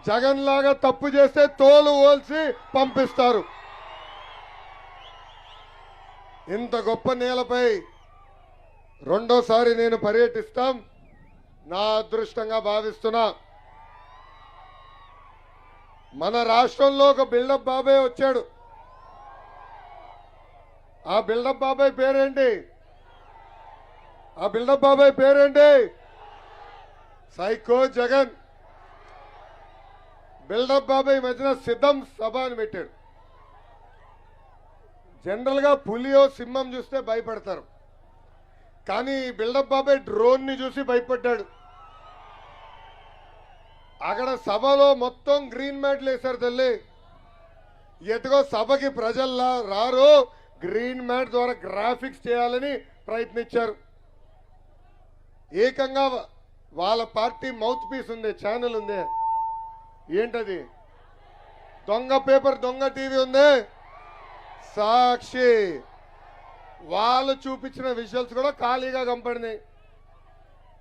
జగన్ లాగా తప్పు చేస్తే తోలు ఓల్చి పంపిస్తారు. ఇంత గొప్ప నేలపై రెండోసారి నేను పర్యటిస్తాం నా అదృష్టంగా భావిస్తున్నా. మన రాష్ట్రంలో ఒక బిల్డప్ బాబాయ్ వచ్చాడు. ఆ బిల్డప్ బాబాయ్ పేరేంటి? సైకో జగన్. బిల్డప్ బాబాయ్ మధ్యన సిద్ధం సభ అని పెట్టాడు. జనరల్ గా పులియో సింహం చూస్తే భయపడతారు, కానీ బిల్డప్ బాబాయ్ డ్రోన్ ని చూసి భయపడ్డాడు. అక్కడ సభలో మొత్తం గ్రీన్ మ్యాట్లు వేశారు తల్లి. ఎటుగో సభకి ప్రజల్లా రారు, గ్రీన్ మ్యాట్ ద్వారా గ్రాఫిక్స్ చేయాలని ప్రయత్నించారు. ఏకంగా వాళ్ళ పార్టీ మౌత్ పీస్ ఉంది, ఛానల్ ఉంది. ఏంటది? దొంగ పేపర్, దొంగ టీవీ ఉంది, సాక్షి. వాళ్ళు చూపించిన విజువల్స్ కూడా ఖాళీగా కనపడినాయి.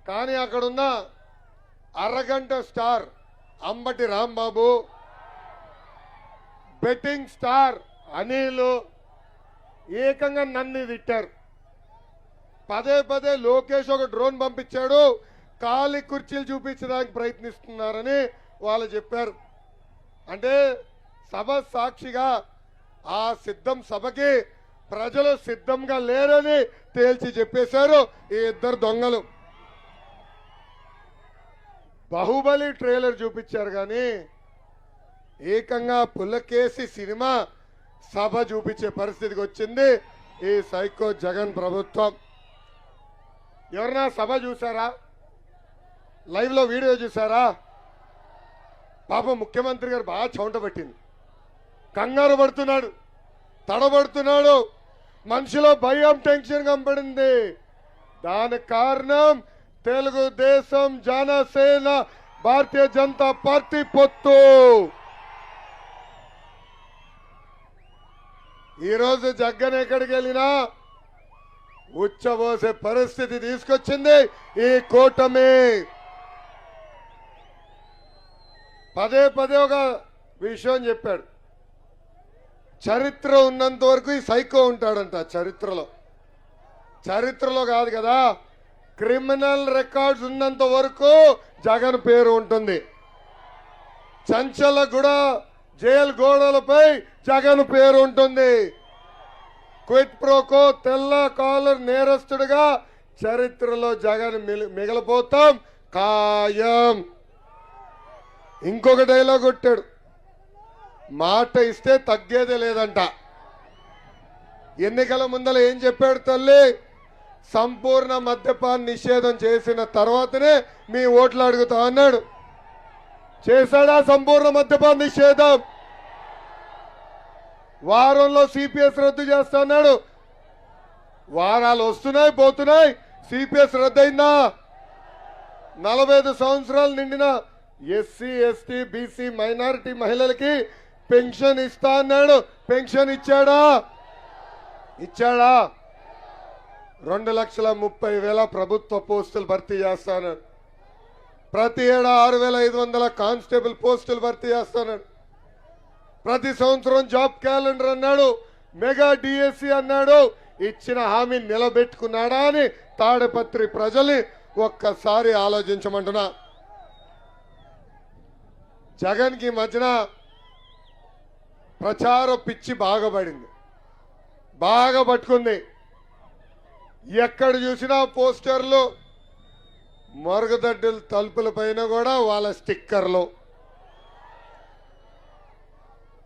కానీ అక్కడున్న అరగంట star Ambati Rambabu, betting star Anil ఏకంగా నన్ను తిట్టారు. పదే పదే లోకేష్ ఒక డ్రోన్ పంపించాడు, ఖాళీ కుర్చీలు చూపించడానికి ప్రయత్నిస్తున్నారని వాళ్ళు చెప్పారు. అంటే సభ సాక్షిగా ఆ సిద్ధం సభకి ప్రజలు సిద్ధంగా లేరని తేల్చి చెప్పేశారు ఈ ఇద్దరు దొంగలు. బాహుబలి ట్రైలర్ చూపించారు కానీ ఏకంగా పుల్లకేసి సినిమా సభ చూపించే పరిస్థితికి వచ్చింది ఈ సైకో జగన్ ప్రభుత్వం. ఎవరన్నా సభ చూసారా? లైవ్ లో వీడియో చూసారా? పాపం ముఖ్యమంత్రి గారు బాగా చౌంట పట్టింది, కంగారు పడుతున్నాడు, తడబడుతున్నాడు, మనిషిలో భయం, టెన్షన్ కనపడింది. దానికి కారణం తెలుగుదేశం, జనసేన, భారతీయ జనతా పార్టీ పొత్తు. ఈరోజు జగన్ ఎక్కడికి వెళ్ళినా ఉచ్చబోసే పరిస్థితి తీసుకొచ్చింది ఈ కూటమి. పదే పదే ఒక విషయం చెప్పాడు, చరిత్ర ఉన్నంత వరకు ఈ సైకో ఉంటాడంట. చరిత్రలో కాదు కదా, క్రిమినల్ రికార్డ్స్ ఉన్నంత వరకు జగన్ పేరు ఉంటుంది. చంచలగూడ జైలు గోడలపై జగన్ పేరు ఉంటుంది. క్విట్ ప్రోకో తెల్ల కాలర్ నేరస్తుడిగా చరిత్రలో జగన్ మిగిలిపోతాం ఖాయం. ఇంకొక డైలాగ్ కొట్టాడు, మాట ఇస్తే తగ్గేదే లేదంట. ఎన్నికల ముందర ఏం చెప్పాడు తల్లి? సంపూర్ణ మద్యపాన నిషేధం చేసిన తర్వాతనే మీ ఓట్లు అడుగుతా అన్నాడు. చేశాడా సంపూర్ణ మద్యపాన నిషేధం? వారంలో సిపిఎస్ రద్దు చేస్తా అన్నాడు. వారాలు వస్తున్నాయి పోతున్నాయి, సిపిఎస్ రద్దయిందా? 45 సంవత్సరాలు నిండిన ఎస్సీ ఎస్టీ బీసీ మైనారిటీ మహిళలకి పెన్షన్ ఇస్తా అన్నాడు. పెన్షన్ ఇచ్చాడా? 2,30,000 ప్రభుత్వ పోస్టులు భర్తీ చేస్తాడు. ప్రతి ఏడా 6,500 కానిస్టేబుల్ పోస్టులు భర్తీ చేస్తాడు. ప్రతి సంవత్సరం జాబ్ క్యాలెండర్ అన్నాడు, మెగా డిఎస్సి అన్నాడు. ఇచ్చిన హామీ నిలబెట్టుకున్నాడా అని తాడిపత్రి ప్రజల్ని ఒక్కసారి ఆలోచించమంటున్నా. జగన్ కి మధ్యన ప్రచారం పిచ్చి బాగా పట్టుకుంది. ఎక్కడ చూసినా పోస్టర్లు, మరుగుదొడ్డుల తలుపుల పైన కూడా వాళ్ళ స్టిక్కర్లు.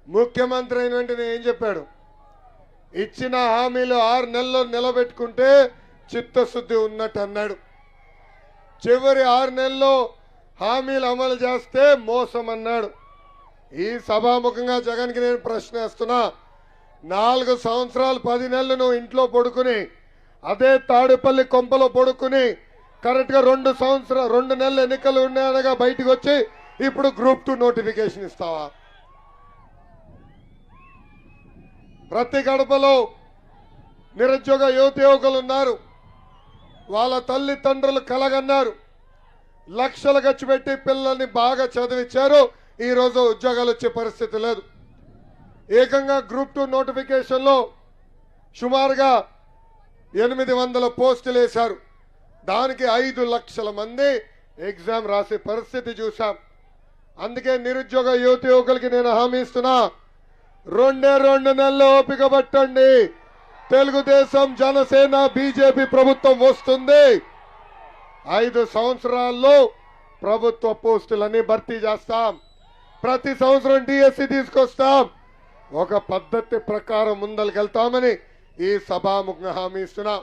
ముఖ్యమంత్రి అయిన వెంటనే ఏం చెప్పాడు? ఇచ్చిన హామీలు 6 నెలల్లో నిలబెట్టుకుంటే చిత్తశుద్ధి ఉన్నట్టు అన్నాడు. చివరి 6 నెలల్లో హామీలు అమలు చేస్తే మోసం అన్నాడు. ఈ సభాముఖంగా జగన్కి నేను ప్రశ్న వేస్తున్నా, 4 సంవత్సరాలు 10 నెలలు నువ్వు ఇంట్లో పడుకుని, అదే తాడేపల్లి కొంపలో పడుకుని కరెక్ట్ గా 2 నెలలు ఎన్నికలు ఉన్నాయనగా బయటకు వచ్చి ఇప్పుడు గ్రూప్ 2 నోటిఫికేషన్ ఇస్తావా? ప్రతి గడపలో నిరుద్యోగ యువకులు ఉన్నారు, వాళ్ళ తల్లిదండ్రులు కలగన్నారు, లక్షలు ఖర్చు పెట్టి పిల్లల్ని బాగా చదివించారు. ఈరోజు ఉద్యోగాలు వచ్చే పరిస్థితి లేదు. ఏకంగా గ్రూప్ 2 నోటిఫికేషన్లో సుమారుగా 800 పోస్టులు వేశారు. దానికి 5 లక్షల మంది ఎగ్జామ్ రాసే పరిస్థితి చూసాం. అందుకే నిరుద్యోగ యువకులకి నేను హామీ ఇస్తున్నా, 2 నెలలు ఓపిక పట్టండి. తెలుగుదేశం, జనసేన, బీజేపీ ప్రభుత్వం వస్తుంది. 5 సంవత్సరాల్లో ప్రభుత్వ పోస్టులన్నీ భర్తీ చేస్తాం. ప్రతి సంవత్సరం డిఎస్సి తీసుకొస్తాం. ఒక పద్ధతి ప్రకారం ముందరికెళ్తామని ఈ సభాముఖంగా హామీ ఇస్తున్నా.